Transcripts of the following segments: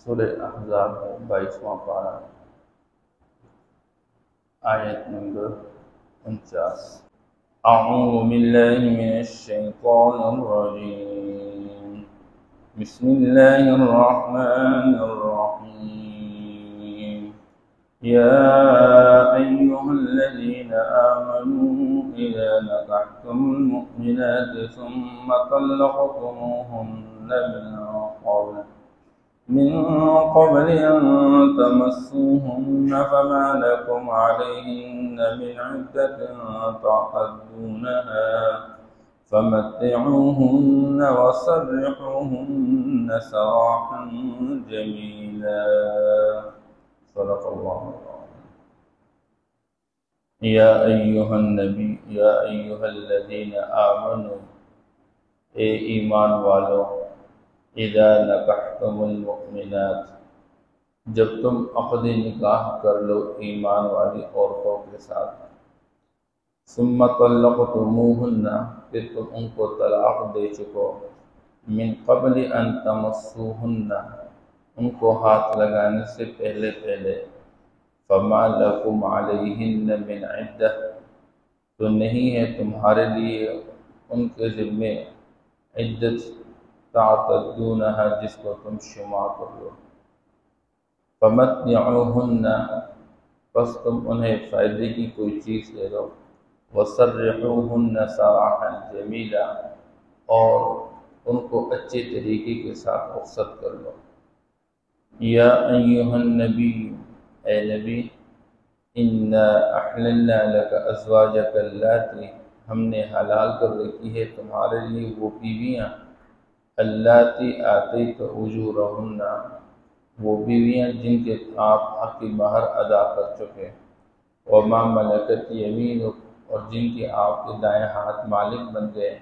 سورہ احزاب 22واں پارہ، آیت نمبر 49۔ اعوذ باللہ من الشیطان الرجیم، بسم اللہ الرحمن الرحیم۔ یا ایہا الذین آمنوا اذا نکحتم المؤمنات ثم طلقتموہن من قبل أن تمسوهن فما لكم عليهن من عدة تعتدونها فمتعوهن وسرحوهن سراحا جميلا۔ صدق اللہ العظیم۔ یا ایہا النبی، یا ایہا الذین آمنوا، اے ایمان والو، اذا نکحتم المؤمنات، جب تم عقد نکاح کر لو ایمان والی عورتوں کے ساتھ، ثم طلقتموہن، پھر تم ان کو طلاق دے چکو، من قبل ان تمسوہن، ان کو ہاتھ لگانے سے پہلے فما لکم علیہن من عدہ، تو نہیں ہے تمہارے لیے ان کے ذمے عدت تعتدونہا، جس کو تم شمار کر لو، فمتعوہن، پس تم انہیں فائدے کی کوئی چیز دے دو، وسرحوہن سراحا جمیلا، اور ان کو اچھے طریقے کے ساتھ رخصت کر لو۔ یا ایہا النبی، اے نبی، انا احللنا لک ازواجک اللاتی، ہم نے حلال کر رکھی ہے تمہارے لیے وہ بیویاں، اللاتی آتیت اجورہن، وہ بیویاں جن کے آپ حق مہر ادا کر چکے، وما ملکت یمینک، اور جن کے آپ کے دائیں ہاتھ مالک بن گئے،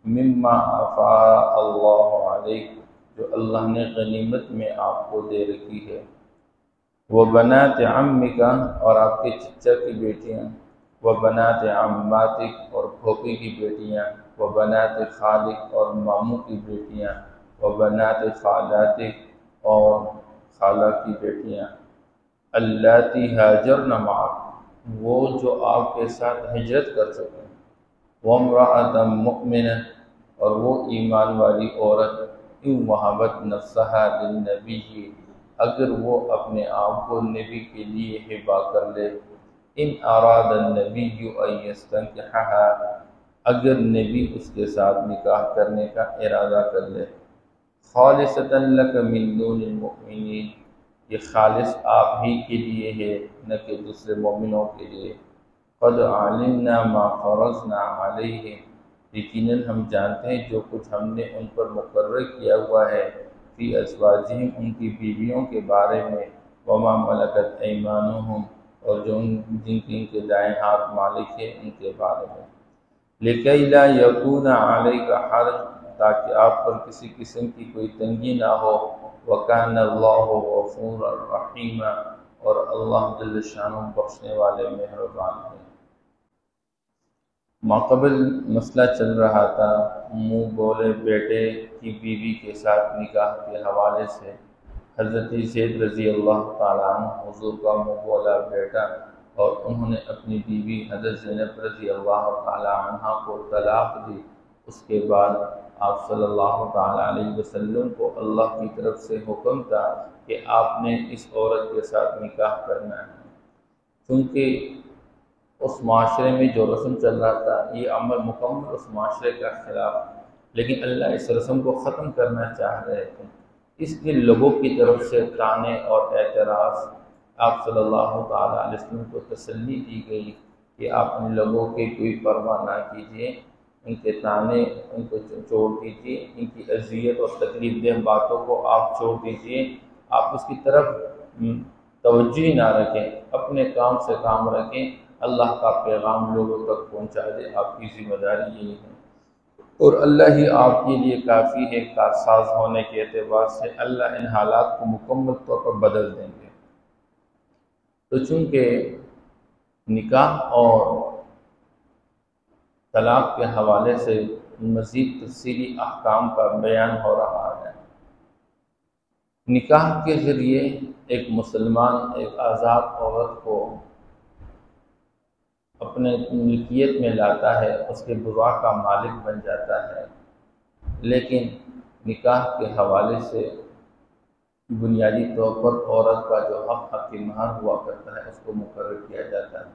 مما افاء اللہ علیک، جو اللہ نے غنیمت میں آپ کو دے رکھی ہے، وبنات عمک، اور آپ کے چچا کی بیٹیاں، وبنات عماتک، اور پھوپھی کی بیٹیاں، وبنات خالک، اور ماموں کی بیٹیاں، وبنات خالاتک، اور خالہ کی بیٹیاں، اللاتی ہاجرن معک، وہ جو آپ کے ساتھ ہجرت کر سکیں، وامرأۃ مؤمنہ، اور وہ ایمان والی عورت، ان وہبت نفسہا للنبی، اگر وہ اپنے آپ کو نبی کے لیے ہبہ کر لے، ان اراد النبی ان یستنکحہا، اگر نبی اس کے ساتھ نکاح کرنے کا ارادہ کر لے، خالصۃ لک من دون المؤمنین، یہ خالص آپ ہی کے لیے ہے، نہ کہ دوسرے مومنوں کے لیے، قد علمنا ما فرضنا علیہم، یقیناً ہم جانتے ہیں جو کچھ ہم نے ان پر مقرر کیا ہوا ہے، فی ازواجہم، ان کی بیویوں کے بارے میں، وما ملکت ایمانہم، اور جو جن کے دائیں ہاتھ مالک ہے ان کے بارے میں، لکی لا یکون علیک حرج، تاکہ آپ پر کسی قسم کی کوئی تنگی نہ ہو، وکان اللہ غفورا رحیما، اور اللہ جل شانہ بخشنے والے مہربان ہیں۔ ماقبل مسئلہ چل رہا تھا منہ بولے بیٹے کی بیوی کے ساتھ نکاح کے حوالے سے۔ حضرت زید رضی اللہ تعالیٰ عنہ حضور کا منہ بولا بیٹا، اور انہوں نے اپنی بیوی حضرت زینب رضی اللہ تعالیٰ عنہ کو طلاق دی۔ اس کے بعد آپ صلی اللہ تعالیٰ علیہ وسلم کو اللہ کی طرف سے حکم تھا کہ آپ نے اس عورت کے ساتھ نکاح کرنا ہے، کیونکہ اس معاشرے میں جو رسم چل رہا تھا یہ عمل مکمل اس معاشرے کا خلاف، لیکن اللہ اس رسم کو ختم کرنا چاہ رہے تھے، اس لیے لوگوں کی طرف سے طعنے اور اعتراض، آپ صلی اللہ تعالیٰ علیہ وسلم کو تسلی دی گئی کہ آپ ان لوگوں کی کوئی پرواہ نہ کیجیے، ان کے طعنے ان کو چھوڑ دیجیے، ان کی اذیت اور تکلیف دہ باتوں کو آپ چھوڑ دیجیے، آپ اس کی طرف توجہ نہ رکھیں، اپنے کام سے کام رکھیں، اللہ کا پیغام لوگوں تک پہنچا دیں، آپ کی ذمہ داری یہی ہے، اور اللہ ہی آپ کے لیے کافی ہے، کارساز ہونے کے اعتبار سے اللہ ان حالات کو مکمل طور پر بدل دیں گے۔ تو چونکہ نکاح اور طلاق کے حوالے سے مزید تفصیلی احکام کا بیان ہو رہا ہے، نکاح کے ذریعے ایک مسلمان ایک آزاد عورت کو اپنے ملکیت میں لاتا ہے، اس کے بوا کا مالک بن جاتا ہے، لیکن نکاح کے حوالے سے بنیادی طور پر عورت کا جو حق مہر ہوا کرتا ہے اس کو مقرر کیا جاتا ہے۔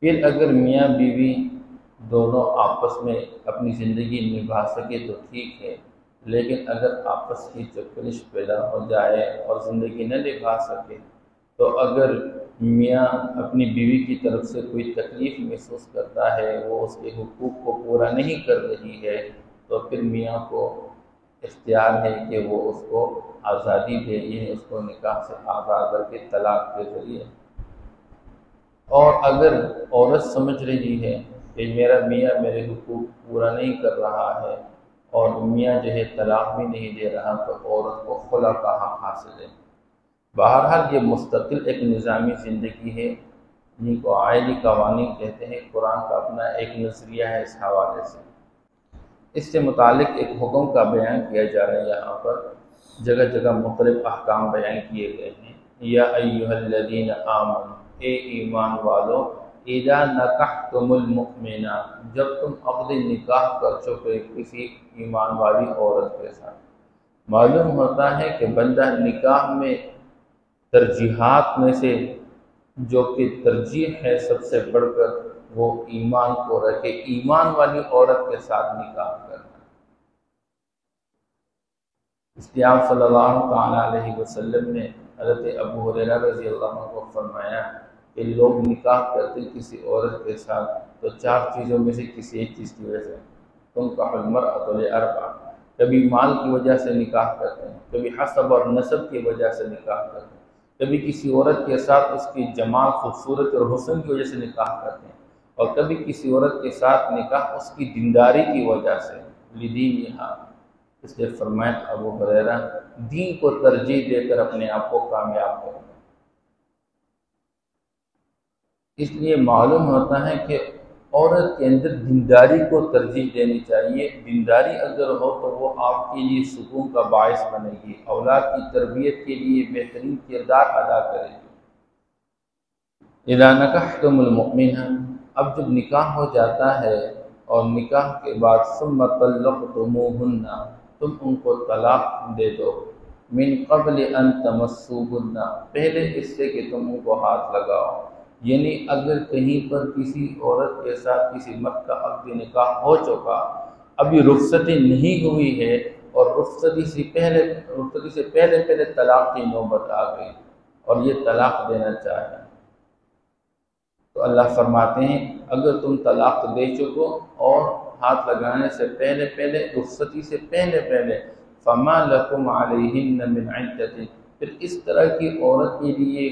پھر اگر میاں بیوی دونوں آپس میں اپنی زندگی نبھا سکے تو ٹھیک ہے، لیکن اگر آپس کی چکرش پیدا ہو جائے اور زندگی نہ نبھا سکے تو اگر میاں اپنی بیوی کی طرف سے کوئی تکلیف محسوس کرتا ہے، وہ اس کے حقوق کو پورا نہیں کر رہی ہے، تو پھر میاں کو اختیار ہے کہ وہ اس کو آزادی دے، یعنی اس کو نکاح سے آزاد کر کے طلاق کے ذریعے۔ اور اگر عورت سمجھ رہی ہے کہ میرا میاں میرے حقوق پورا نہیں کر رہا ہے اور میاں جو ہے طلاق بھی نہیں دے رہا، تو عورت کو خلا کا حق حاصل ہے۔ بہرحال یہ مستقل ایک نظامی زندگی ہے جن کو آئلی قوانین کہتے ہیں۔ قرآن کا اپنا ایک نظریہ ہے اس حوالے سے۔ اس سے متعلق ایک حکم کا بیان کیا جا رہا ہے، یہاں پر جگہ جگہ مختلف احکام بیان کیے گئے ہیں۔ یا ایھا الذین آمنوا، اے ایمان والو، اذا نکحتم المؤمنات، جب تم عقد نکاح کر چکے کسی ایمان والی عورت کے ساتھ۔ معلوم ہوتا ہے کہ بندہ نکاح میں ترجیحات میں سے جو کہ ترجیح ہے سب سے بڑھ کر وہ ایمان کو رکھے، ایمان والی عورت کے ساتھ نکاح کرنا۔ اس لیے آپ صلی اللہ تعالیٰ علیہ وسلم نے حضرت ابو ہریرہ رضی اللہ عنہ کو فرمایا کہ لوگ نکاح کرتے کسی عورت کے ساتھ تو چار چیزوں میں سے کسی ایک چیز کی وجہ سے، تنکح المرأۃ لأربع، کبھی مال کی وجہ سے نکاح کرتے ہیں، کبھی حسب اور نسب کی وجہ سے نکاح کرتے ہیں، کبھی کسی عورت کے ساتھ اس کی جمال، خوبصورت اور حسن کی وجہ سے نکاح کرتے ہیں، اور کبھی کسی عورت کے ساتھ نکاح اس کی دینداری کی وجہ سے، لدینہا۔ اس لیے فرمایا ابو ہریرہ، دین کو ترجیح دے کر اپنے آپ کو کامیاب کرو۔ اس لیے معلوم ہوتا ہے کہ عورت کے اندر دینداری کو ترجیح دینی چاہیے۔ دینداری اگر ہو تو وہ آپ کے لیے سکون کا باعث بنے گی، اولاد کی تربیت کے لیے بہترین کردار ادا کرے گی۔ اذا نکحتم المؤمنات، اب جب نکاح ہو جاتا ہے اور نکاح کے بعد ثم طلقتموہن، تم ان کو طلاق دے دو، من قبل ان تمسوہن، پہلے اس سے کہ تم ان کو ہاتھ لگاؤ۔ یعنی اگر کہیں پر کسی عورت کے ساتھ کسی مرد کا عقد نکاح ہو چکا، ابھی رخصتی نہیں ہوئی ہے اور رخصتی سے پہلے طلاق کی نوبت آ گئی اور یہ طلاق دینا چاہے، تو اللہ فرماتے ہیں اگر تم طلاق دے چکو اور ہاتھ لگانے سے پہلے رخصتی سے پہلے فما لکم علیہن من عدۃ، پھر اس طرح کی عورت کے لیے،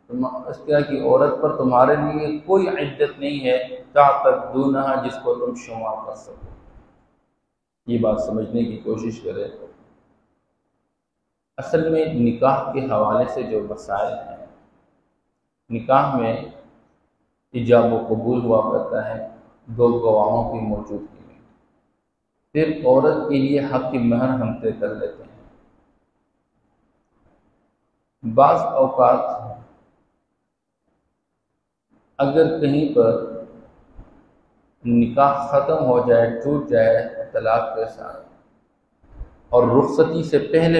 اس طرح کی عورت پر تمہارے لیے کوئی عدت نہیں ہے تعتدونہا، جس کو تم شمار کر سکو۔ یہ بات سمجھنے کی کوشش کریں۔ اصل میں نکاح کے حوالے سے جو مسائل ہیں، نکاح میں ایجاب و قبول ہوا کرتا ہے دو گواہوں کی موجودگی میں، پھر عورت کے لیے حق کی مہر ہم طے کر لیتے ہیں۔ بعض اوقات اگر کہیں پر نکاح ختم ہو جائے، ٹوٹ جائے طلاق کے ساتھ، اور رخصتی سے پہلے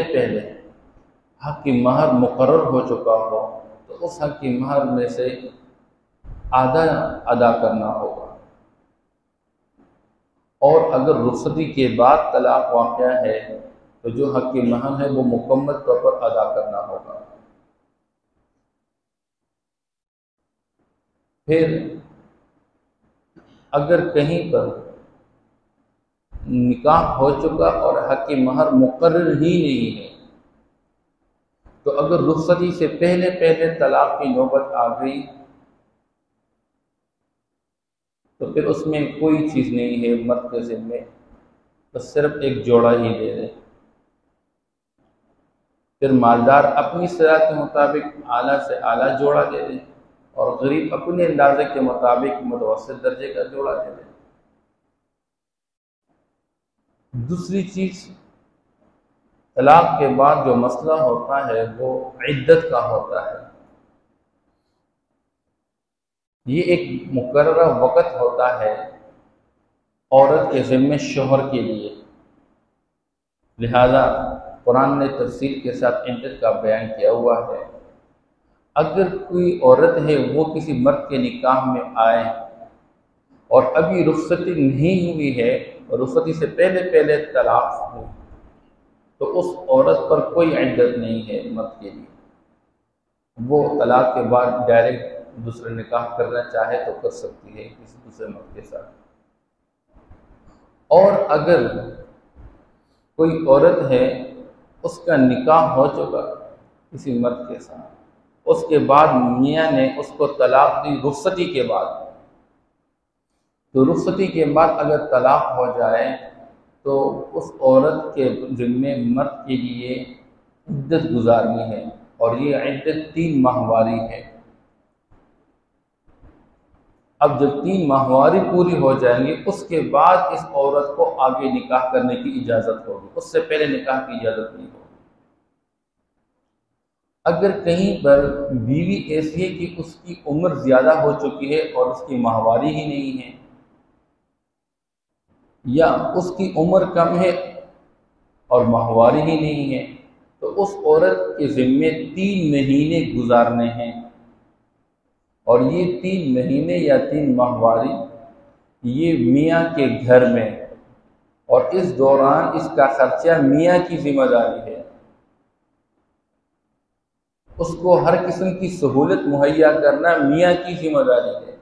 حق کی مہر مقرر ہو چکا ہو، تو اس حق کی مہر میں سے آدھا ادا کرنا ہوگا، اور اگر رخصتی کے بعد طلاق واقع ہے تو جو حق کی مہر ہے وہ مکمل طور پر ادا کرنا ہوگا۔ پھر اگر کہیں پر نکاح ہو چکا اور حق کی مہر مقرر ہی نہیں ہے، تو اگر رخصتی سے پہلے طلاق کی نوبت آ گئی تو پھر اس میں کوئی چیز نہیں ہے مرد کے ذمے، بس صرف ایک جوڑا ہی دے دے۔ پھر مالدار اپنی صلاح کے مطابق اعلیٰ سے اعلیٰ جوڑا دے دے، اور غریب اپنے اندازے کے مطابق متوسط درجے کا جوڑا دے دے۔ دوسری چیز، طلاق کے بعد جو مسئلہ ہوتا ہے وہ عدت کا ہوتا ہے۔ یہ ایک مقررہ وقت ہوتا ہے عورت کے ذمہ شوہر کے لیے، لہذا قرآن نے تفصیل کے ساتھ عدت کا بیان کیا ہوا ہے۔ اگر کوئی عورت ہے وہ کسی مرد کے نکاح میں آئے اور ابھی رخصتی نہیں ہوئی ہے اور رخصتی سے پہلے طلاق ہوئی، تو اس عورت پر کوئی عدت نہیں ہے مرد کے لیے، وہ طلاق کے بعد ڈائریکٹ دوسرے نکاح کرنا چاہے تو کر سکتی ہے کسی دوسرے مرد کے ساتھ۔ اور اگر کوئی عورت ہے اس کا نکاح ہو چکا کسی مرد کے ساتھ، اس کے بعد میاں نے اس کو طلاق دی رخصتی کے بعد، تو رخصتی کے بعد اگر طلاق ہو جائے تو اس عورت کے ذمے مرد کے لیے عدت گزارنی ہے، اور یہ عدت 3 ماہواری ہے۔ اب جب 3 ماہواری پوری ہو جائیں گی اس کے بعد اس عورت کو آگے نکاح کرنے کی اجازت ہوگی، اس سے پہلے نکاح کی اجازت نہیں ہوگی۔ اگر کہیں پر بیوی ایسی ہے کہ اس کی عمر زیادہ ہو چکی ہے اور اس کی ماہواری ہی نہیں ہے، یا اس کی عمر کم ہے اور ماہواری ہی نہیں ہے، تو اس عورت کے ذمے 3 مہینے گزارنے ہیں، اور یہ 3 مہینے یا 3 ماہواری یہ میاں کے گھر میں، اور اس دوران اس کا خرچہ میاں کی ذمہ داری ہے۔ اس کو ہر قسم کی سہولت مہیا کرنا میاں کی ذمہ داری ہے۔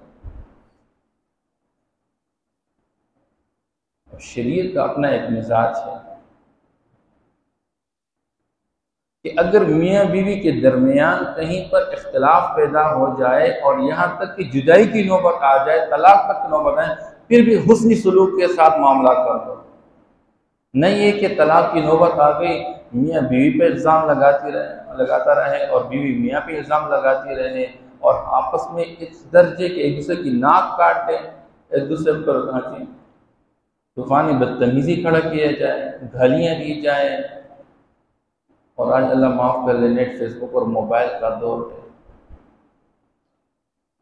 شریعت کا اپنا ایک مزاج ہے کہ اگر میاں بیوی کے درمیان کہیں پر اختلاف پیدا ہو جائے اور یہاں تک کہ جدائی کی نوبت آ جائے، طلاق تک کی نوبت آئے، پھر بھی حسنی سلوک کے ساتھ معاملہ کر دو۔ نہیں یہ کہ طلاق کی نوبت آ گئی، میاں بیوی پہ الزام لگاتا رہے اور بیوی میاں پہ الزام لگاتی رہے، اور آپس میں اس درجے کے ایک دوسرے کی ناک کاٹ لیں، ایک دوسرے پر طوفانی بدتمیزی کھڑا کیا جائے، گالیاں دی جائیں۔ اور آج اللہ معاف کر لے، نیٹ، فیس بک اور موبائل کا دور ہے،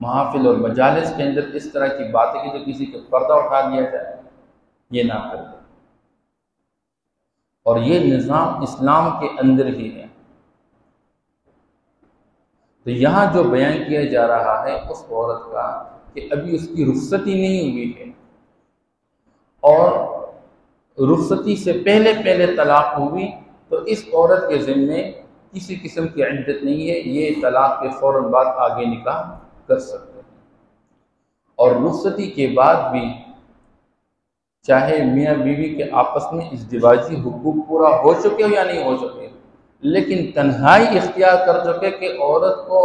محافل اور مجالس کے اندر اس طرح کی باتیں کہ جو کسی کا پردہ اٹھا دیا جائے، یہ نہ کریں۔ اور یہ نظام اسلام کے اندر ہی ہے۔ تو یہاں جو بیان کیا جا رہا ہے اس عورت کا کہ ابھی اس کی رخصتی نہیں ہوئی ہے اور رخصتی سے پہلے طلاق ہوئی، تو اس عورت کے ذمے کسی قسم کی عدت نہیں ہے، یہ طلاق کے فوراً بعد آگے نکاح کر سکتے ہیں۔ اور رخصتی کے بعد بھی چاہے میاں بیوی کے آپس میں ازدواجی حقوق پورا ہو چکے ہو یا نہیں ہو چکے، لیکن تنہائی اختیار کر چکے کہ عورت کو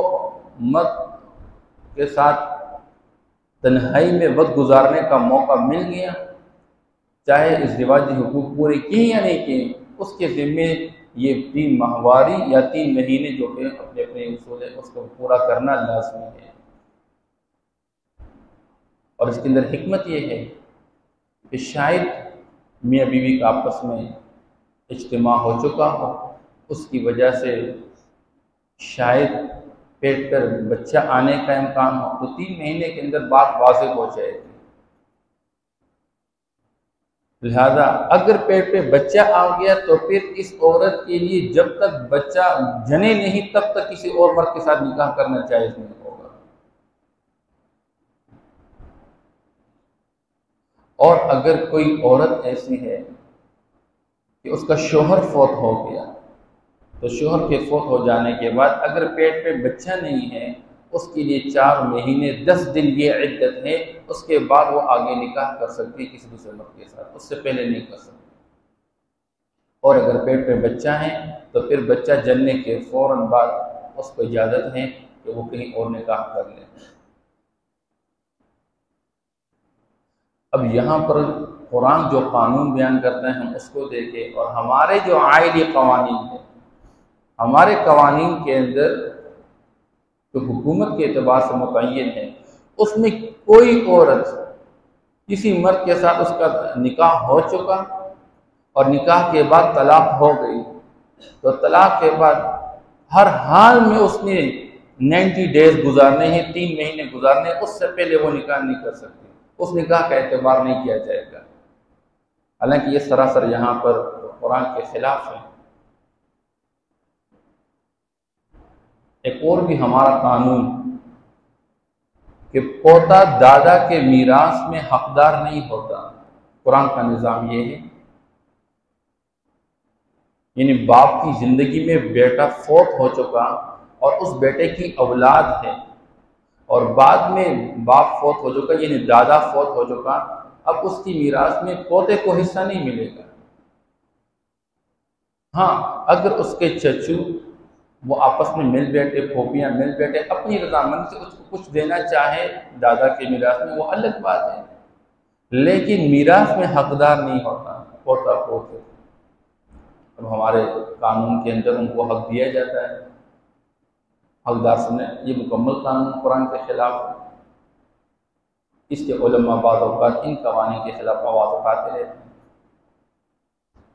مرد کے ساتھ تنہائی میں وقت گزارنے کا موقع مل گیا، چاہے ازدواجی حقوق پورے کیے یا نہیں کیے، اس کے ذمے یہ 3 ماہواری یا 3 مہینے جو کہ اپنے اصول ہے اس کو پورا کرنا لازمی ہے۔ اور اس کے اندر حکمت یہ ہے کہ شاید میاں بیوی کا آپس میں اجتماع ہو چکا ہو، اس کی وجہ سے شاید پیٹ پر بچہ آنے کا امکان ہو، تو 3 مہینے کے اندر بات واضح ہو جائے گی۔ لہذا اگر پیٹ پہ بچہ آ گیا تو پھر اس عورت کے لیے جب تک بچہ جنے نہیں تب تک کسی اور مرد کے ساتھ نکاح کرنا جائز نہیں ہوگا۔ اور اگر کوئی عورت ایسی ہے کہ اس کا شوہر فوت ہو گیا، تو شوہر کے فوت ہو جانے کے بعد اگر پیٹ پہ بچہ نہیں ہے، اس کے لیے 4 مہینے 10 دن یہ عدت ہے، اس کے بعد وہ آگے نکاح کر سکتی ہے کسی دوسرے مرد کے ساتھ، اس سے پہلے نہیں کر سکتی۔ اور اگر پیٹ پہ بچہ ہے تو پھر بچہ جننے کے فوراً بعد اس کو اجازت ہے کہ وہ کہیں اور نکاح کر لے۔ اب یہاں پر قرآن جو قانون بیان کرتے ہیں ہم اس کو دیکھیں، اور ہمارے جو آئلی قوانین ہیں، ہمارے قوانین کے اندر جو حکومت کے اعتبار سے متعین ہے، اس میں کوئی عورت کسی مرد کے ساتھ اس کا نکاح ہو چکا اور نکاح کے بعد طلاق ہو گئی، تو طلاق کے بعد ہر حال میں اس نے 90 ڈیز گزارنے ہیں، 3 مہینے گزارنے ہیں، اس سے پہلے وہ نکاح نہیں کر سکتی، اس نکاح کا اعتبار نہیں کیا جائے گا۔ حالانکہ یہ سراسر یہاں پر قرآن کے خلاف ہے۔ ایک اور بھی ہمارا قانون کہ پوتا دادا کے میراث میں حقدار نہیں ہوتا، قرآن کا نظام یہ ہے، یعنی باپ کی زندگی میں بیٹا فوت ہو چکا اور اس بیٹے کی اولاد ہے، اور بعد میں باپ فوت ہو چکا یعنی دادا فوت ہو چکا، اب اس کی میراث میں پوتے کو حصہ نہیں ملے گا۔ ہاں اگر اس کے چچو وہ آپس میں مل بیٹھے، پھوپھیاں مل بیٹھے، اپنی رضامندی سے اس کو کچھ دینا چاہے دادا کے میراث میں، وہ الگ بات ہے، لیکن میراث میں حقدار نہیں ہوتا پوتا پوتے۔ اب ہمارے قانون کے اندر ان کو حق دیا جاتا ہے، حقدار سمجھے، یہ مکمل قانون قرآن کے خلاف ہے۔ اس کے علماء بعض اوقات ان قوانین کے خلاف آواز اٹھاتے رہتے ہیں۔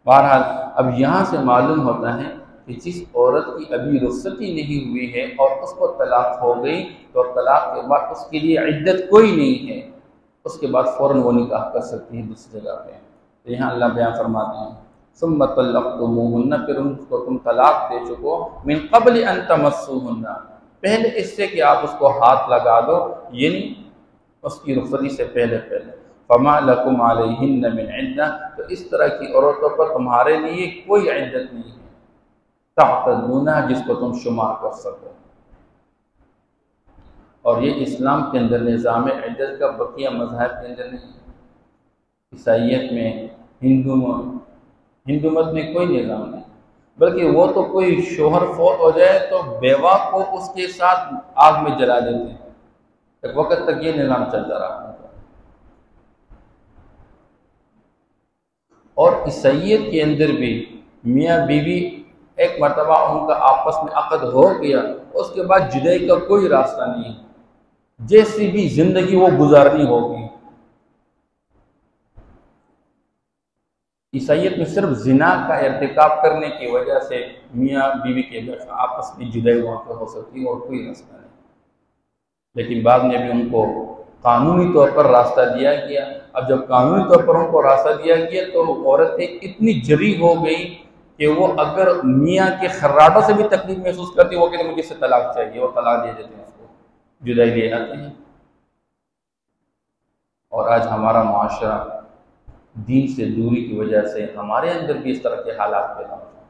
بہرحال اب یہاں سے معلوم ہوتا ہے کہ جس عورت کی ابھی رخصتی نہیں ہوئی ہے اور اس کو طلاق ہو گئی تو طلاق کے بعد اس کے لیے عدت کوئی نہیں ہے، اس کے بعد فوراً وہ نکاح کر سکتی ہے دوسری جگہ پہ۔ تو یہاں اللہ بیان فرماتے ہیں ثم طلقتموہن، پھر ان کو تم طلاق دے چکو، من قبل ان تمسوہن، پہلے اس سے کہ آپ اس کو ہاتھ لگا دو، یعنی اس کی رخصتی سے پہلے۔ فما لکم علیہن من عدہ، تو اس طرح کی عورتوں پر تمہارے لیے کوئی عدت نہیں ہے، تعتدونہ جس کو تم شمار کر سکو۔ اور یہ اسلام کے اندر نظام عدت کا بقیہ مذاہب کے اندر نہیں ہے۔ عیسائیت میں، ہندو مت میں کوئی نظام نہیں، بلکہ وہ تو کوئی شوہر فوت ہو جائے تو بیوہ کو اس کے ساتھ آگ میں جلا دیتے ہیں، ایک وقت تک یہ نظام چلتا رہا۔ اور عیسائیت کے اندر بھی میاں بیوی ایک مرتبہ ان کا آپس میں عقد ہو گیا، اس کے بعد جدائی کا کوئی راستہ نہیں، جیسی بھی زندگی وہ گزارنی ہوگی۔ عیسائیت میں صرف زنا کا ارتکاب کرنے کی وجہ سے میاں بیوی کے آپس میں جدائی وہاں پہ ہو سکتی ہے اور کوئی راستہ نہیں، لیکن بعد میں بھی ان کو قانونی طور پر راستہ دیا گیا۔ اب جب قانونی طور پر ان کو راستہ دیا گیا تو عورتیں اتنی جری ہو گئی کہ وہ اگر میاں کے خراٹوں سے بھی تکلیف محسوس کرتی، وہ کہتے ہیں مجھے اس سے طلاق چاہیے، اور طلاق دے دیتے ہیں، اس کو جدائی لے آتے ہیں۔ اور آج ہمارا معاشرہ دین سے دوری کی وجہ سے ہمارے اندر بھی اس طرح کے حالات پیدا ہوتے ہیں،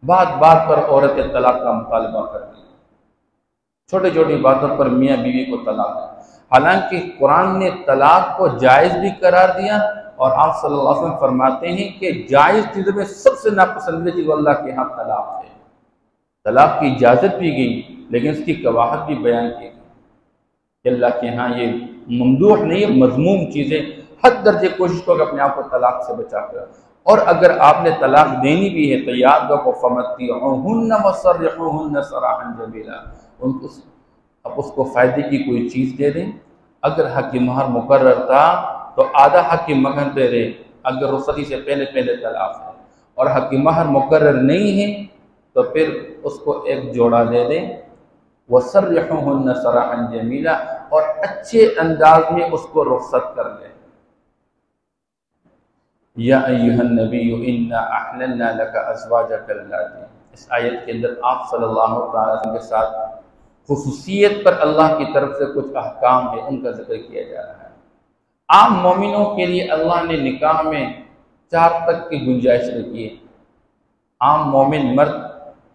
بات بات پر عورتیں طلاق کا مطالبہ کرتی ہیں، چھوٹی چھوٹی باتوں پر میاں بیوی کو طلاق ہے، حالانکہ قرآن نے طلاق کو جائز بھی قرار دیا، اور آپ صلی اللہ علیہ وسلم فرماتے ہیں کہ جائز چیزوں میں سب سے ناپسندیدہ چیز اللہ کے ہاں طلاق ہے۔ طلاق کی اجازت بھی گئی لیکن اس کی قباحت بھی بیان کی گئی کہ اللہ کے ہاں یہ ممدوح نہیں ہے، مذموم چیزیں، حد درجے کوشش کرو کہ اپنے آپ کو طلاق سے بچا کر، اور اگر آپ نے طلاق دینی بھی ہے تو یاد رکھو فَمَتِّعُوهُنَّ وَسَرِّحُوهُنَّ سَرَاحًا جَمِيلًا، اب اس کو فائدے کی کوئی چیز دے دیں، اگر حق مہر مقرر تھا تو آدھا حق مہر دے دیں، اگر رخصتی سے پہلے طلاق ہے، اور حق مہر مقرر نہیں ہے تو پھر اس کو ایک جوڑا دے دیں، وَسَرِّحُوهُنَّ سَرَاحًا جَمِيلًا، اور اچھے انداز میں اس کو رخصت کر لیں۔ یا ایھا النبی انا احللنا لک ازواجک اللاتی، اس آیت کے اندر آپ صلی اللہ علیہ وسلم کے ساتھ خصوصیت پر اللہ کی طرف سے کچھ احکام ہے، ان کا ذکر کیا جا رہا ہے۔ عام مومنوں کے لیے اللہ نے نکاح میں 4 تک کی گنجائش رکھی ہے، عام مومن مرد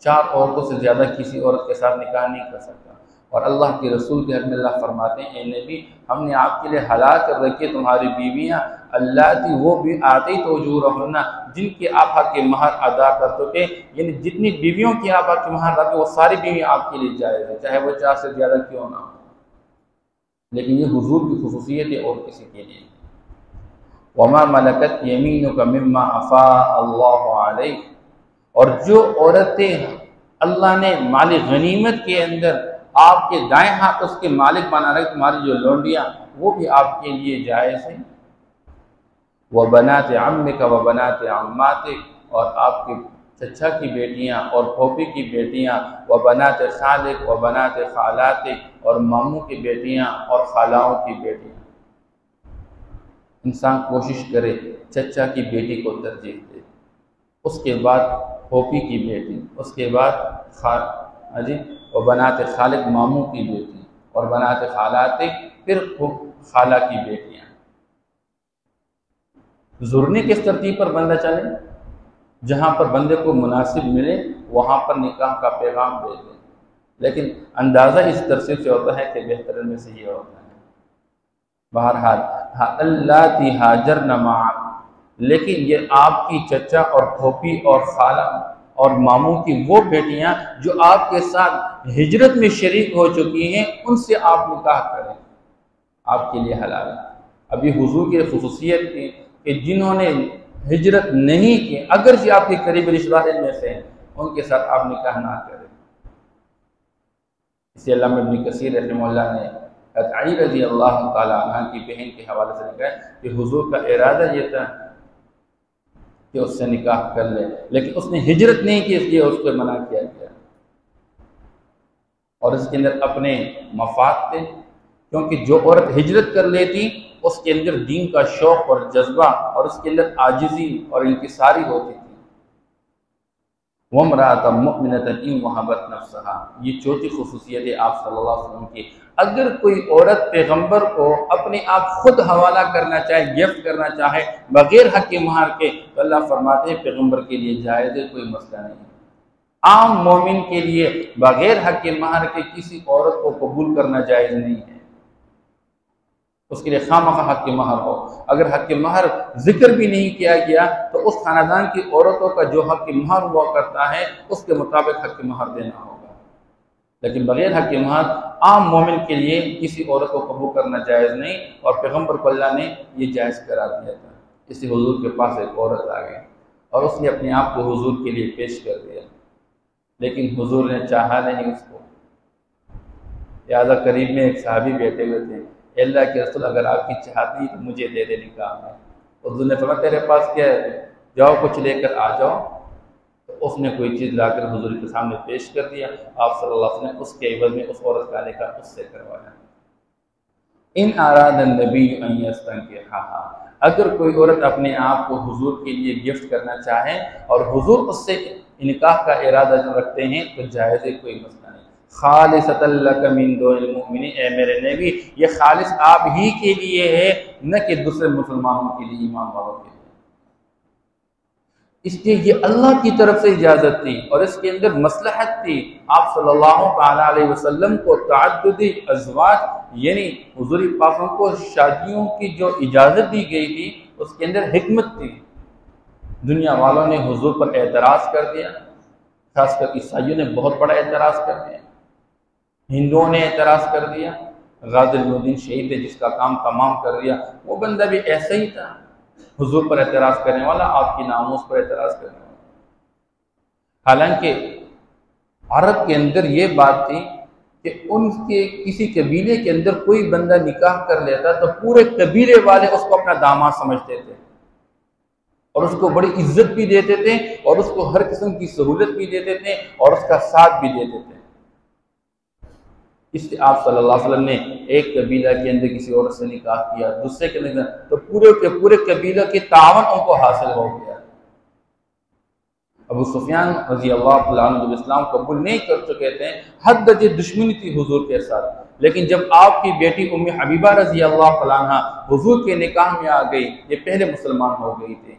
4 عورتوں سے زیادہ کسی عورت کے ساتھ نکاح نہیں کر سکتا، اور اللہ کے رسول کے حق میں اللہ فرماتے ہیں اے نبی ہم نے آپ کے لیے حلال کر رکھی تمہاری بیویاں اللاتي وہ بھی آتیت اجورہن جن کے آپ حق کے مہر ادا کر چکے، یعنی جتنی بیویوں کی آپ حق کے مہر ادا کرتے وہ ساری بیویاں آپ کے لیے جائز ہے، چاہے وہ 4 سے زیادہ کیوں نہ ہو، لیکن یہ حضور کی خصوصیت ہے اور کسی کے لیے۔ وما ملکت یمینک مما افاء اللہ علیک، اور جو عورتیں اللہ نے مال غنیمت کے اندر آپ کے دائیں ہاتھ اس کے مالک بنا رہے، تمہاری جو لونڈیاں وہ بھی آپ کے لیے جائز ہیں۔ وَبَنَاتِ عَمِّكَ وَبَنَاتِ عَمَّاتِكَ، اور آپ کے چچا کی بیٹیاں اور پھوپھی کی بیٹیاں، و بنات خالق و بنات خالات، اور ماموں کی بیٹیاں اور خالاؤں کی بیٹیاں۔ انسان کوشش کرے چچا کی بیٹی کو ترجیح دے، اس کے بعد پھوپھی کی بیٹی، اس کے بعد و بنات خالق ماموں کی بیٹی، اور بنات خالات پھر خالہ کی بیٹیاں۔ ضروری کس ترتیب پر بندہ چلے؟ جہاں پر بندے کو مناسب ملے وہاں پر نکاح کا پیغام دے دے، لیکن اندازہ اس ترتیب سے ہوتا ہے کہ بہترین میں سے یہ ہوتا ہے۔ بہرحال اللاتی ہاجرن معک، لیکن یہ آپ کی چچا اور پھوپھی اور خالہ اور ماموں کی وہ بیٹیاں جو آپ کے ساتھ ہجرت میں شریک ہو چکی ہیں، ان سے آپ نکاح کریں، آپ کے لیے حلال ہے۔ ابھی حضور کی خصوصیت کی کہ جنہوں نے ہجرت نہیں کی، اگرچہ آپ کے قریبی رشتہ دار میں سے ہیں، ان کے ساتھ آپ نکاح نہ کریں۔ اسی علامہ ابن کثیر رحمہ اللہ نے علی رضی اللہ تعالیٰ عنہ کی بہن کے حوالے سے لکھا ہے کہ حضور کا ارادہ یہ تھا کہ اس سے نکاح کر لے، لیکن اس نے ہجرت نہیں کی، اس لیے اس کو منع کیا گیا، اور اس کے اندر اپنے مفاد تھے، کیونکہ جو عورت ہجرت کر لیتی اس کے اندر دین کا شوق اور جذبہ اور اس کے اندر عاجزی اور انکساری ہوتی تھی۔ وَامْرَأَةً مُؤْمِنَةً إِن وَهَبَتْ نَفْسَهَا، یہ چوتھی خصوصیت ہے آپ صلی اللہ علیہ وسلم کی۔ اگر کوئی عورت پیغمبر کو اپنے آپ خود حوالہ کرنا چاہے، گفٹ کرنا چاہے بغیر حق مہر کے، تو اللہ فرماتے ہیں پیغمبر کے لیے جائز ہے، کوئی مسئلہ نہیں ہے۔ عام مومن کے لیے بغیر حق مہر کے کسی عورت کو قبول کرنا جائز نہیں ہے، اس کے لیے خواہ حق مہر ہو۔ اگر حق مہر ذکر بھی نہیں کیا گیا تو اس خاندان کی عورتوں کا جو حق مہر ہوا کرتا ہے اس کے مطابق حق مہر دینا ہوگا، لیکن بغیر حق مہر عام مومن کے لیے کسی عورت کو قبول کرنا جائز نہیں، اور پیغمبر کو اللہ نے یہ جائز قرار دیا تھا۔ اسی حضور کے پاس ایک عورت آ گئی اور اس نے اپنے آپ کو حضور کے لیے پیش کر دیا، لیکن حضور نے چاہا نہیں اس کو۔ لہٰذا قریب میں ایک صحابی بیٹھے ہوئے تھے، اے اللہ کے رسول اگر آپ کی چاہتی تو مجھے دے دے نکاح میں۔ حضور نے فرمایا تیرے پاس کیا ہے، جاؤ کچھ لے کر آ جاؤ۔ تو اس نے کوئی چیز لا کر حضور کے سامنے پیش کر دیا، آپ صلی اللہ علیہ وسلم نے اس کے عوض میں اس عورت کا نکاح اس سے کروایا۔ ان اراد النبی ان یستنکحھا، اگر کوئی عورت اپنے آپ کو حضور کے لیے گفٹ کرنا چاہے اور حضور اس سے نکاح کا ارادہ رکھتے ہیں تو جائز ہے، کوئی مسئلہ نہیں۔ خالصۃ لک من دون المؤمنین، اے میرے نبی یہ خالص آپ ہی کے لیے ہے، نہ کہ دوسرے مسلمانوں کے لیے، ایمان والوں کے لیے۔ اس لیے یہ اللہ کی طرف سے اجازت تھی اور اس کے اندر مصلحت تھی۔ آپ صلی اللہ علیہ وسلم کو تعدد ازواج یعنی حضور پاک کو شادیوں کی جو اجازت دی گئی تھی اس کے اندر حکمت تھی۔ دنیا والوں نے حضور پر اعتراض کر دیا، خاص کر عیسائیوں نے بہت بڑا اعتراض کر دیا، ہندوؤں نے اعتراض کر دیا۔ غازی الدین شہید ہے جس کا کام تمام کر دیا، وہ بندہ بھی ایسا ہی تھا، حضور پر اعتراض کرنے والا، آپ کی ناموس پر اعتراض کرنے والا۔ حالانکہ عرب کے اندر یہ بات تھی کہ ان کے کسی قبیلے کے اندر کوئی بندہ نکاح کر لیتا تو پورے قبیلے والے اس کو اپنا داماد سمجھتے تھے اور اس کو بڑی عزت بھی دیتے تھے اور اس کو ہر قسم کی سہولت بھی دیتے تھے اور اس کا ساتھ بھی دیتے تھے۔ اس لیے آپ صلی اللہ علیہ وسلم نے ایک قبیلہ کے اندر کسی عورت سے نکاح کیا، دوسرے کے اندر، تو پورے کے پورے قبیلہ کے تعاون ان کو حاصل ہو گیا۔ ابو سفیان رضی اللہ عنہ جب اسلام قبول نہیں کر چکے تھے، حد درجے دشمنی تھی حضور کے ساتھ، لیکن جب آپ کی بیٹی ام حبیبہ رضی اللہ عنہ حضور کے نکاح میں آ گئی، یہ پہلے مسلمان ہو گئی تھی،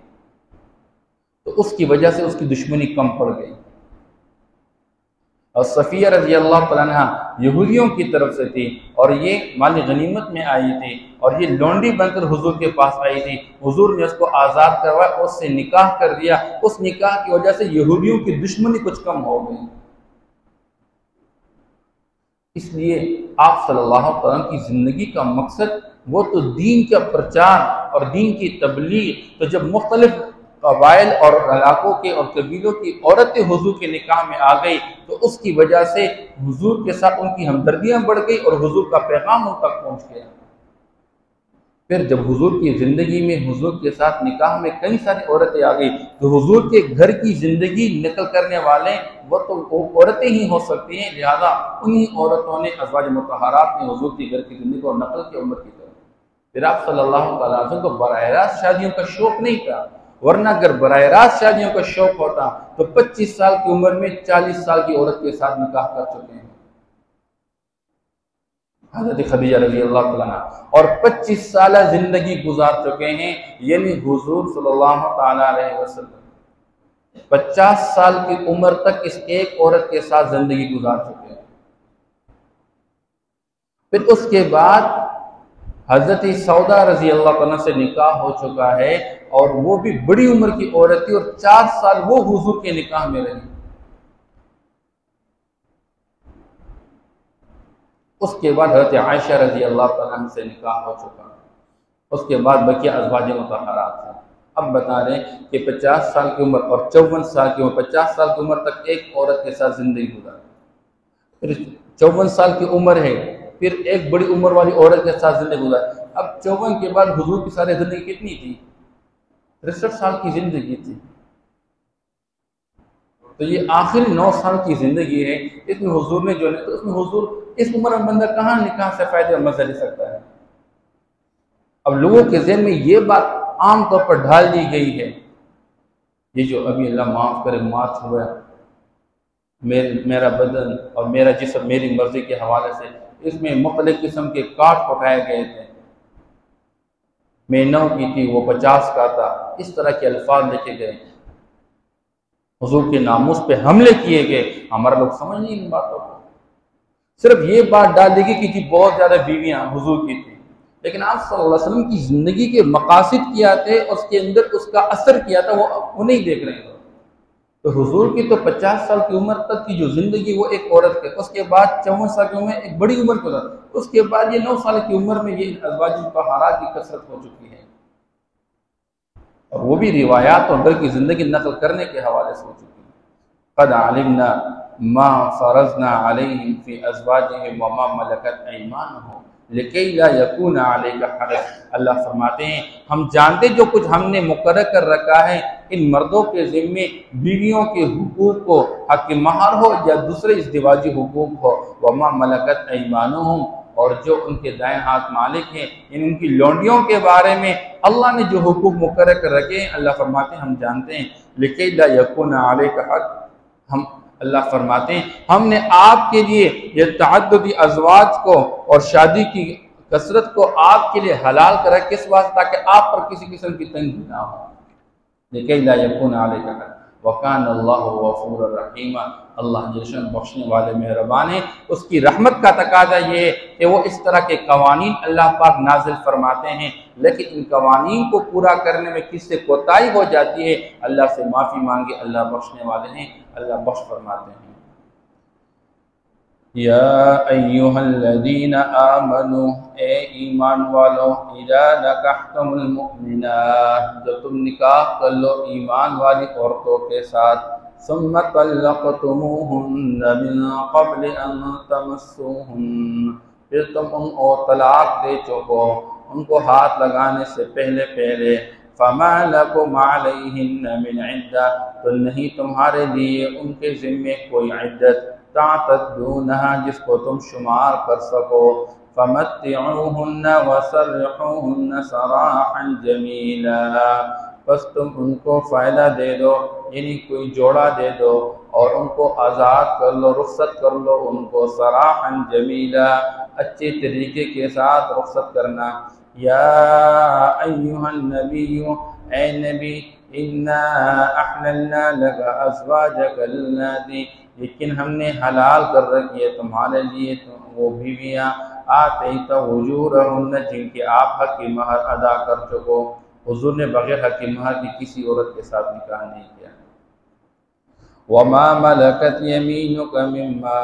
تو اس کی وجہ سے اس کی دشمنی کم پڑ گئی۔ اور صفیہ رضی اللہ عنہ یہودیوں کی طرف سے تھی اور یہ مال غنیمت میں آئی تھی اور یہ لونڈی بن کر حضور کے پاس آئی تھی، حضور نے اس کو آزاد کروایا، اس سے نکاح کر دیا۔ اس نکاح کی وجہ سے یہودیوں کی دشمنی کچھ کم ہو گئی۔ اس لیے آپ صلی اللہ علیہ وسلم کی زندگی کا مقصد وہ تو دین کا پرچار اور دین کی تبلیغ، تو جب مختلف قبائل اور علاقوں کے اور قبیلوں کی عورتیں حضور کے نکاح میں آ گئی تو اس کی وجہ سے حضور کے ساتھ ان کی ہمدردیاں بڑھ گئی اور حضور کا پیغام ان تک پہنچ گیا۔ پھر جب حضور کی زندگی میں حضور کے ساتھ نکاح میں کئی ساری عورتیں آ گئی تو حضور کے گھر کی زندگی نقل کرنے والے وہ تو عورتیں ہی ہو سکتی ہیں، لہذا انہی عورتوں نے ازواج مطہرات نے حضور کے گھر کی زندگی کو نقل کی امت کی طرف۔ پھر آپ صلی اللہ علیہ وسلم کو براہ راست شادیوں کا شوق نہیں تھا، ورنہ اگر براہ راست شادیوں کا شوق ہوتا تو 25 سال کی عمر میں 40 سال کی عورت کے ساتھ نکاح کر چکے ہیں حضرت خدیجہ رضی اللہ تعالیٰ عنہ، اور 25 سالہ زندگی گزار چکے ہیں، یعنی حضور صلی اللہ تعالیٰ علیہ وسلم 50 سال کی عمر تک اس ایک عورت کے ساتھ زندگی گزار چکے ہیں۔ پھر اس کے بعد حضرت سودا رضی اللہ عنہ سے نکاح ہو چکا ہے، اور وہ بھی بڑی عمر کی عورت تھی، اور 4 سال وہ حضور کے نکاح میں رہی۔ اس کے بعد حضرت عائشہ رضی اللہ عنہ سے نکاح ہو چکا، اس کے بعد بقیہ ازواج مطہرات ہیں۔ اب بتا رہے ہیں کہ 50 سال کی عمر اور 54 سال کی عمر، 50 سال کی عمر تک ایک عورت کے ساتھ زندگی گزاری، پھر 54 سال کی عمر ہے، پھر ایک بڑی عمر والی عورت کے ساتھ زندگی گزاری۔ اب 54 کے بعد حضور کی ساری زندگی کتنی تھی؟ 63 سال کی زندگی تھی، تو یہ آخری 9 سال کی زندگی ہے، اس میں حضور نے جو ہے تو اس میں حضور اس عمر میں بندہ کہاں نکاح سے فائدہ اور مزہ لے سکتا ہے؟ اب لوگوں کے ذہن میں یہ بات عام طور پر ڈھال دی گئی ہے، یہ جو ابھی اللہ معاف کرے مارچ ہوا میرا بدن اور میرا جسم میری مرضی کے حوالے سے، اس میں مختلف قسم کے کارڈ اٹھائے گئے تھے، میں 9 کی تھی وہ 50 کا تھا، اس طرح کے الفاظ لکھے گئے، حضور کے ناموس پہ حملے کیے گئے۔ ہمارا لوگ سمجھ نہیں ان باتوں کو، صرف یہ بات ڈال دے گی کہ جی بہت زیادہ بیویاں حضور کی تھیں، لیکن آپ صلی اللہ علیہ وسلم کی زندگی کے مقاصد کیا تھے، اس کے اندر اس کا اثر کیا تھا، وہ نہیں دیکھ رہے ہیں۔ تو حضور کی تو 50 سال کی عمر تک کی جو زندگی وہ ایک عورت کے، اس کے بعد 54 سال کی عمر میں ایک بڑی عمر کے بعد، اس کے بعد یہ 9 سال کی عمر میں یہ ازواج مطہرات کی کثرت ہو چکی ہے، اور وہ بھی روایات اور گھر کی زندگی نقل کرنے کے حوالے سے ہو چکی ہے۔ قد علمنا ما فرضنا علیہم فی ازواجہم وما ملکت ایمانہم لکی لا یکون علیک حرج۔ اللہ فرماتے ہیں ہم جانتے جو کچھ ہم نے مقرر کر رکھا ہے ان مردوں کے ذمے بیویوں کے حقوق کو، حق مہر ہو یا دوسرے ازدواجی حقوق ہو، وما ملکت ایمانہم، اور جو ان کے دائیں ہاتھ مالک ہیں، ان کی لونڈیوں کے بارے میں اللہ نے جو حقوق مقرر کر رکھے ہیں، اللہ فرماتے ہیں ہم جانتے ہیں، لکی لا یکون علیک حرج، ہم اللہ فرماتے ہیں ہم نے آپ کے لیے یہ تعددی ازواج کو اور شادی کی کثرت کو آپ کے لیے حلال کرا، کس واسطے؟ تاکہ آپ پر کسی قسم کی تنگی نہ ہو، لکی لا یکون علیک حرج وکان اللہ غفور الرحیم، اللہ جشن بخشنے والے مہربان ہیں۔ اس کی رحمت کا تقاضا یہ ہے کہ وہ اس طرح کے قوانین اللہ پاک نازل فرماتے ہیں، لیکن ان قوانین کو پورا کرنے میں کس سے کوتاہی ہو جاتی ہے اللہ سے معافی مانگے، اللہ بخشنے والے ہیں، اللہ بخش فرماتے ہیں۔ یا ایہا الذین آمنوا، اے ایمان والو، اذا نکحتم المؤمنات، جب تم نکاح کر لو ایمان والی عورتوں کے ساتھ، ثم طلقتموہن من قبل ان تمسوہن، پھر تم ان کو طلاق دے چکو ان کو ہاتھ لگانے سے پہلے، فما لکم علیہن من عدہ، تو نہیں تمہارے لیے ان کے ذمے کوئی عدت، تعتدونہا جس کو تم شمار کر سکو، فمتعوہن وسرحوہن سراحا جمیلا، بس تم ان کو فائدہ دے دو، یعنی کوئی جوڑا دے دو، اور ان کو آزاد کر لو، رخصت کر لو ان کو، سراحا جمیلا، اچھے طریقے کے ساتھ رخصت کرنا۔ یا ایہا النبی، اے نبی، انا احللنا لک ازواجک اللاتی، لیکن ہم نے حلال کر رکھی ہے تمہارے لیے وہ بیویاں، آتیت اجورہن، جن کے آپ حق کی مہر ادا کر چکو۔ حضور نے بغیر حق کی مہر کی کسی عورت کے ساتھ نکاح نہیں کیا۔ وما ملکت یمینک مما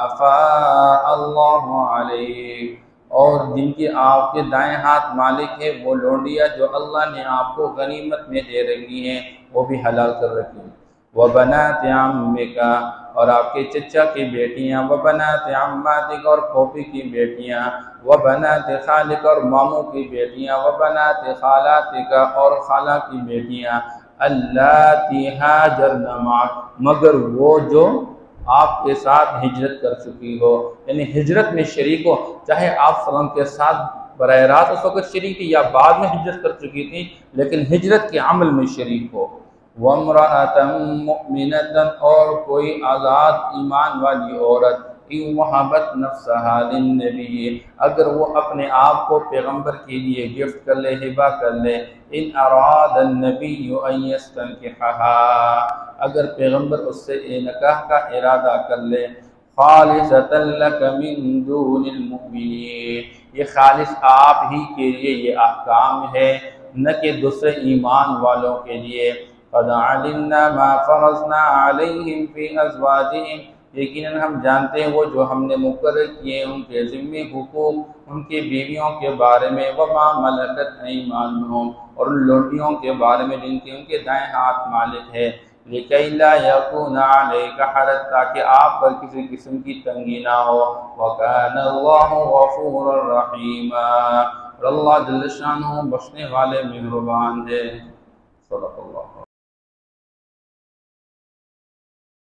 افاء اللہ علیک، اور جن کی آپ کے دائیں ہاتھ مالک ہے وہ لونڈیاں جو اللہ نے آپ کو غنیمت میں دے رکھی ہیں، وہ بھی حلال کر رکھی ہیں۔ وبنات عمک، اور آپ کے چچا کی بیٹیاں، وبنات عماتک اور پھوپھی کی بیٹیاں، وبنات خالک اور ماموں کی بیٹیاں، وبنات خالاتک اور خالہ کی بیٹیاں، اللاتی ہاجرن معک مگر وہ جو آپ کے ساتھ ہجرت کر چکی ہو، یعنی ہجرت میں شریک ہو، چاہے آپ صلی اللہ علیہ وسلم کے ساتھ براہ راست اس وقت شریک تھی یا بعد میں ہجرت کر چکی تھی لیکن ہجرت کے عمل میں شریک ہو، وَامْرَأَةً مُؤْمِنَةً اور کوئی آزاد ایمان والی عورت، اِن وَهَبَتْ نَفْسَهَا لِلنَّبِيِّ اگر وہ اپنے آپ کو پیغمبر کے لیے گفٹ کر لے، ہبہ کر لے، ان اراد النبی ان یستنکحها اگر پیغمبر اس سے نکاح کا ارادہ کر لے، خالصۃ لک من دون المؤمنین یہ خالص آپ ہی کے لیے یہ احکام ہے نہ کہ دوسرے ایمان والوں کے لیے، قد علمنا ما فرضنا علیہم فی ازواجہم یقیناً ہم جانتے ہیں وہ جو ہم نے مقرر کیے ان کے ذمہ حقوق ان کی بیویوں کے بارے میں، وما ملکت ایمانہم اور ان لونڈیوں کے بارے میں جن کے ان کے دائیں ہاتھ مالک ہے، لِكَيْ لَا يَكُونَ عَلَيْكَ حَرَجٌ تاکہ آپ پر کسی قسم کی تنگی نہ ہو، وَكَانَ اللَّهُ غَفُورًا رَحِيمًا اور اللہ جل شانہ بخشنے والے مہربان ہے۔ صدق اللہ۔